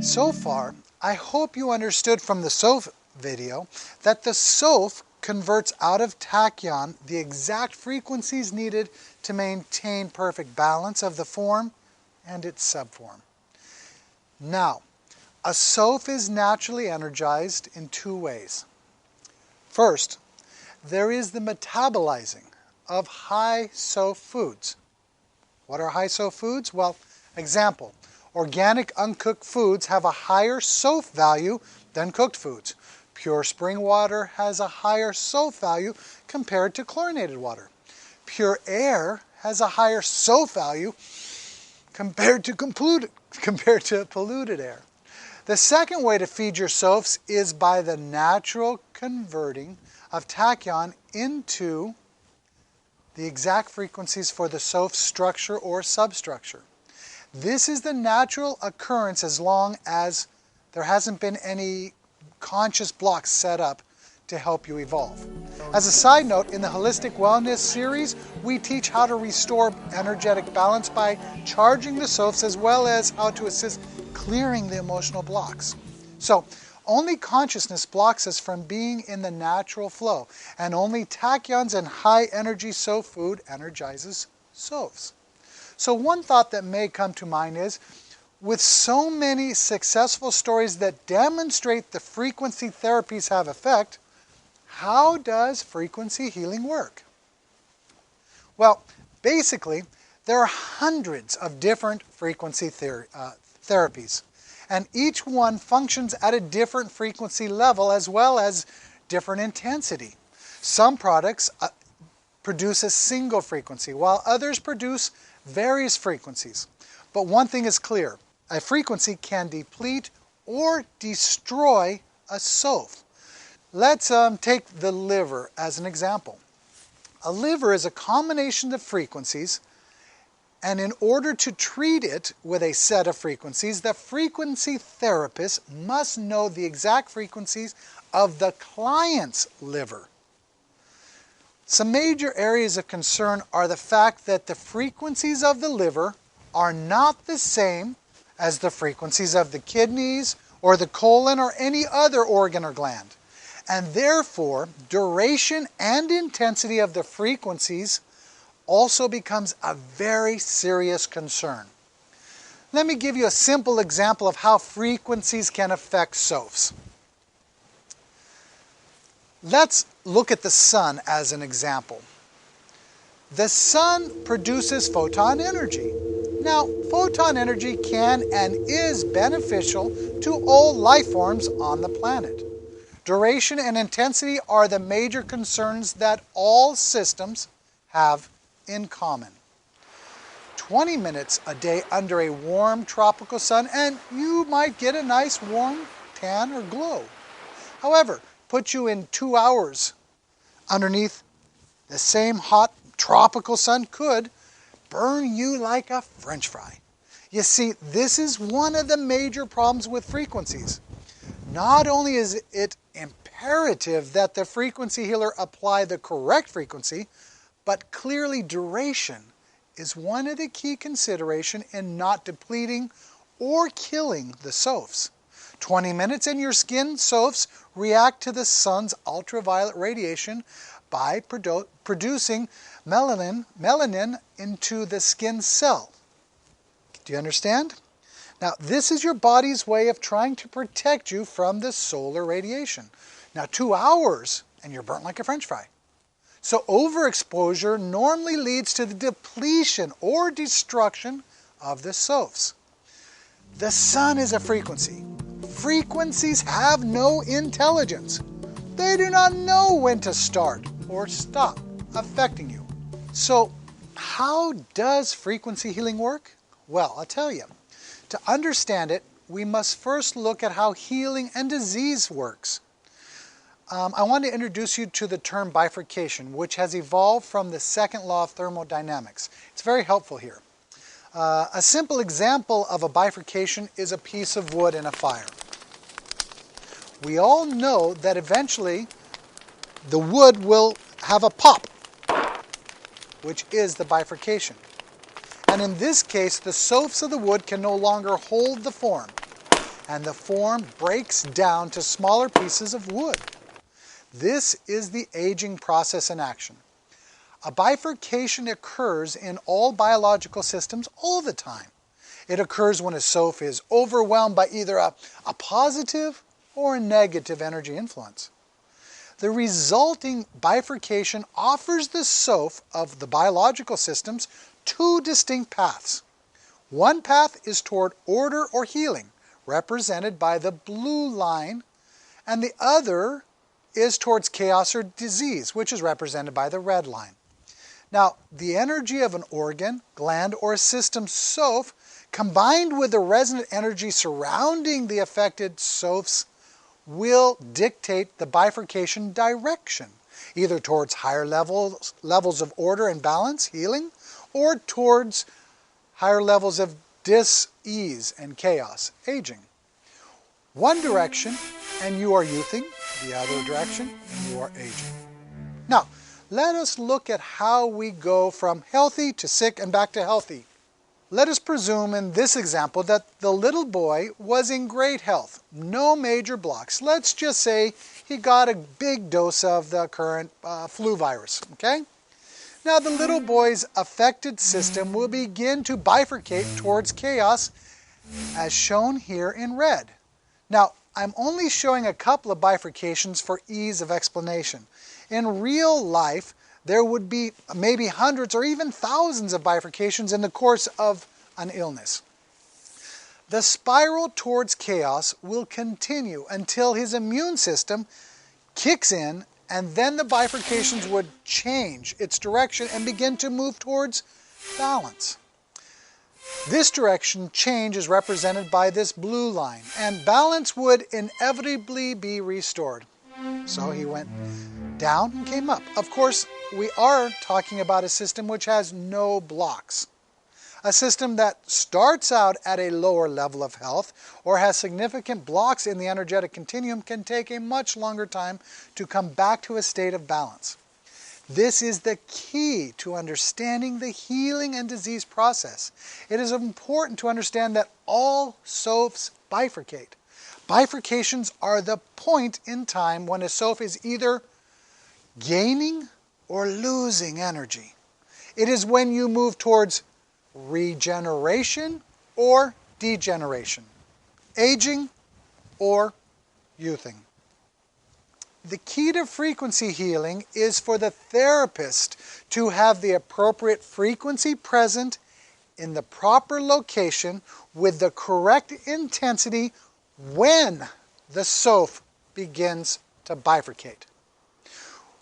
So far, I hope you understood from the SOF video that the SOF converts out of tachyon the exact frequencies needed to maintain perfect balance of the form and its subform. Now, a SOF is naturally energized in two ways. First, there is the metabolizing of high SOF foods. What are high SOF foods? Well, example, organic uncooked foods have a higher SOF value than cooked foods. Pure spring water has a higher SOF value compared to chlorinated water. Pure air has a higher SOF value compared to polluted air. The second way to feed your SOFs is by the natural converting of tachyon into the exact frequencies for the SOF structure or substructure. This is the natural occurrence as long as there hasn't been any conscious blocks set up to help you evolve. As a side note, in the Holistic Wellness series, we teach how to restore energetic balance by charging the SOFs as well as how to assist clearing the emotional blocks. So, only consciousness blocks us from being in the natural flow, and only tachyons and high energy SOF food energizes SOFs. So one thought that may come to mind is, with so many successful stories that demonstrate the frequency therapies have effect, how does frequency healing work? Well, basically, there are hundreds of different frequency therapies, and each one functions at a different frequency level as well as different intensity. Some products produce a single frequency, while others produce various frequencies. But one thing is clear, a frequency can deplete or destroy a SOF. Let's take the liver as an example. A liver is a combination of frequencies, and in order to treat it with a set of frequencies, the frequency therapist must know the exact frequencies of the client's liver. Some major areas of concern are the fact that the frequencies of the liver are not the same as the frequencies of the kidneys or the colon or any other organ or gland. And therefore, duration and intensity of the frequencies also becomes a very serious concern. Let me give you a simple example of how frequencies can affect SOFs. Let's look at the sun as an example. The sun produces photon energy. Now, photon energy can and is beneficial to all life forms on the planet. Duration and intensity are the major concerns that all systems have in common. 20 minutes a day under a warm tropical sun and you might get a nice warm tan or glow. However, put you in 2 hours underneath the same hot tropical sun could burn you like a French fry. You see, this is one of the major problems with frequencies. Not only is it imperative that the frequency healer apply the correct frequency, but clearly duration is one of the key considerations in not depleting or killing the SOFs. 20 minutes and your skin SOFs react to the sun's ultraviolet radiation by producing melanin into the skin cell. Do you understand? Now, this is your body's way of trying to protect you from the solar radiation. Now, 2 hours and you're burnt like a French fry. So overexposure normally leads to the depletion or destruction of the SOFs. The sun is a frequency. Frequencies have no intelligence. They do not know when to start or stop affecting you. So how does frequency healing work? Well, I'll tell you. To understand it, we must first look at how healing and disease works. I want to introduce you to the term bifurcation, which has evolved from the second law of thermodynamics. It's very helpful here. A simple example of a bifurcation is a piece of wood in a fire. We all know that eventually the wood will have a pop, which is the bifurcation. And in this case, the SOFs of the wood can no longer hold the form. and the form breaks down to smaller pieces of wood. This is the aging process in action. A bifurcation occurs in all biological systems all the time. It occurs when a soph is overwhelmed by either a positive or a negative energy influence. The resulting bifurcation offers the soph of the biological systems two distinct paths. One path is toward order or healing, represented by the blue line, and the other is towards chaos or disease, which is represented by the red line. Now, the energy of an organ, gland, or system soph, combined with the resonant energy surrounding the affected sophs, will dictate the bifurcation direction, either towards higher levels of order and balance, healing, or towards higher levels of dis-ease and chaos, aging. One direction, and you are youthing; the other direction, and you are aging. Now, let us look at how we go from healthy to sick and back to healthy. Let us presume in this example that the little boy was in great health, no major blocks. Let's just say he got a big dose of the current flu virus, okay? Now the little boy's affected system will begin to bifurcate towards chaos, as shown here in red. Now, I'm only showing a couple of bifurcations for ease of explanation. In real life, there would be maybe hundreds or even thousands of bifurcations in the course of an illness. The spiral towards chaos will continue until his immune system kicks in, and then the bifurcations would change its direction and begin to move towards balance. This direction change is represented by this blue line, and balance would inevitably be restored. So he went down and came up. Of course, we are talking about a system which has no blocks. A system that starts out at a lower level of health or has significant blocks in the energetic continuum can take a much longer time to come back to a state of balance. This is the key to understanding the healing and disease process. It is important to understand that all sophs bifurcate. Bifurcations are the point in time when a soph is either gaining or losing energy. It is when you move towards regeneration or degeneration, aging or youthing. The key to frequency healing is for the therapist to have the appropriate frequency present in the proper location with the correct intensity when the soph begins to bifurcate.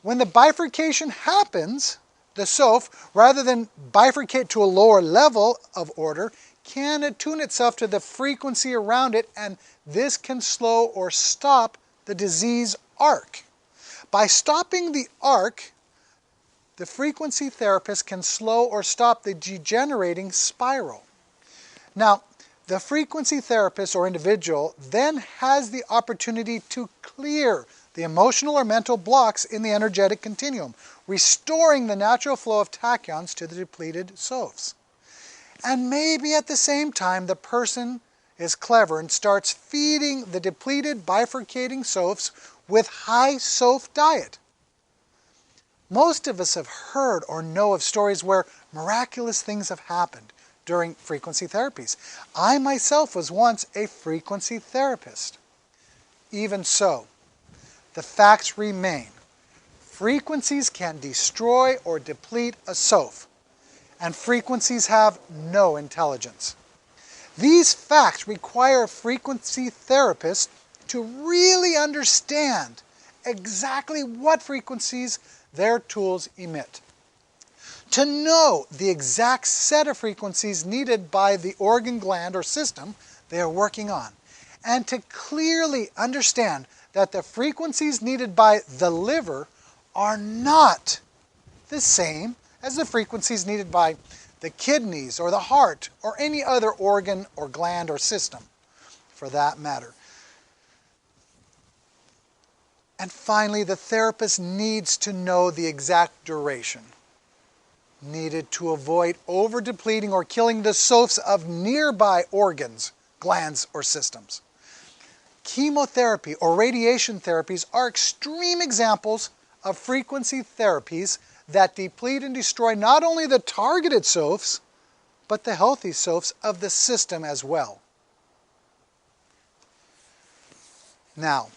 When the bifurcation happens, the soph, rather than bifurcate to a lower level of order, can attune itself to the frequency around it, and this can slow or stop the disease arc. By stopping the arc, the frequency therapist can slow or stop the degenerating spiral. Now, the frequency therapist or individual then has the opportunity to clear the emotional or mental blocks in the energetic continuum, restoring the natural flow of tachyons to the depleted sophs. And maybe at the same time the person is clever and starts feeding the depleted bifurcating sophs with high soph diet. Most of us have heard or know of stories where miraculous things have happened during frequency therapies. I myself was once a frequency therapist. Even so, the facts remain. Frequencies can destroy or deplete a soph, and frequencies have no intelligence. These facts require a frequency therapist to really understand exactly what frequencies their tools emit, to know the exact set of frequencies needed by the organ, gland, or system they are working on, and to clearly understand that the frequencies needed by the liver are not the same as the frequencies needed by the kidneys or the heart or any other organ or gland or system for that matter. And finally, the therapist needs to know the exact duration needed to avoid over-depleting or killing the sophs of nearby organs, glands, or systems. Chemotherapy or radiation therapies are extreme examples of frequency therapies that deplete and destroy not only the targeted SOFs, but the healthy SOFs of the system as well. Now,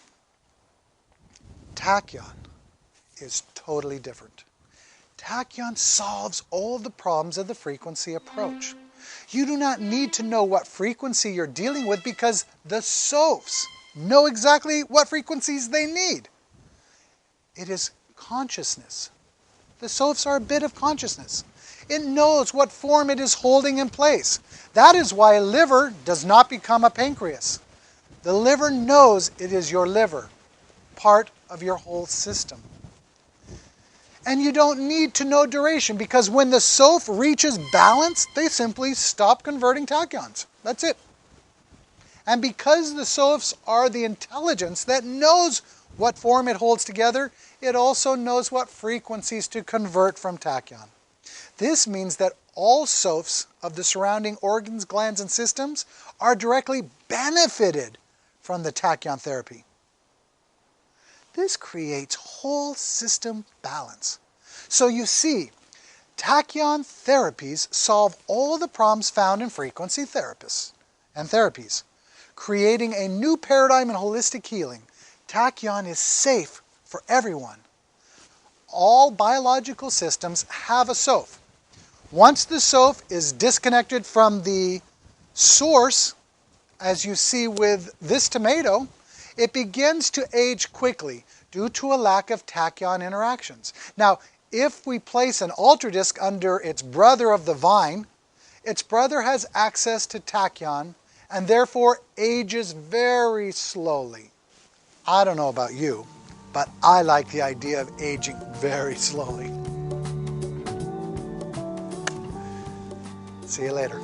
Tahion is totally different. Tahion solves all of the problems of the frequency approach. You do not need to know what frequency you're dealing with because the SOFs know exactly what frequencies they need. It is consciousness. The SOFs are a bit of consciousness. It knows what form it is holding in place. That is why a liver does not become a pancreas. The liver knows it is your liver, part of your whole system. And you don't need to know duration because when the SOF reaches balance, they simply stop converting tachyons. That's it. And because the SOFs are the intelligence that knows what form it holds together, it also knows what frequencies to convert from tachyon. This means that all SOFs of the surrounding organs, glands, and systems are directly benefited from the tachyon therapy. This creates whole system balance. So you see, tachyon therapies solve all the problems found in frequency therapies and therapies, creating a new paradigm in holistic healing. Tahion is safe for everyone. All biological systems have a SOF. Once the SOF is disconnected from the source, as you see with this tomato, it begins to age quickly due to a lack of tachyon interactions. Now, if we place an altar disc under its brother of the vine, its brother has access to tachyon and therefore ages very slowly. I don't know about you, but I like the idea of aging very slowly. See you later.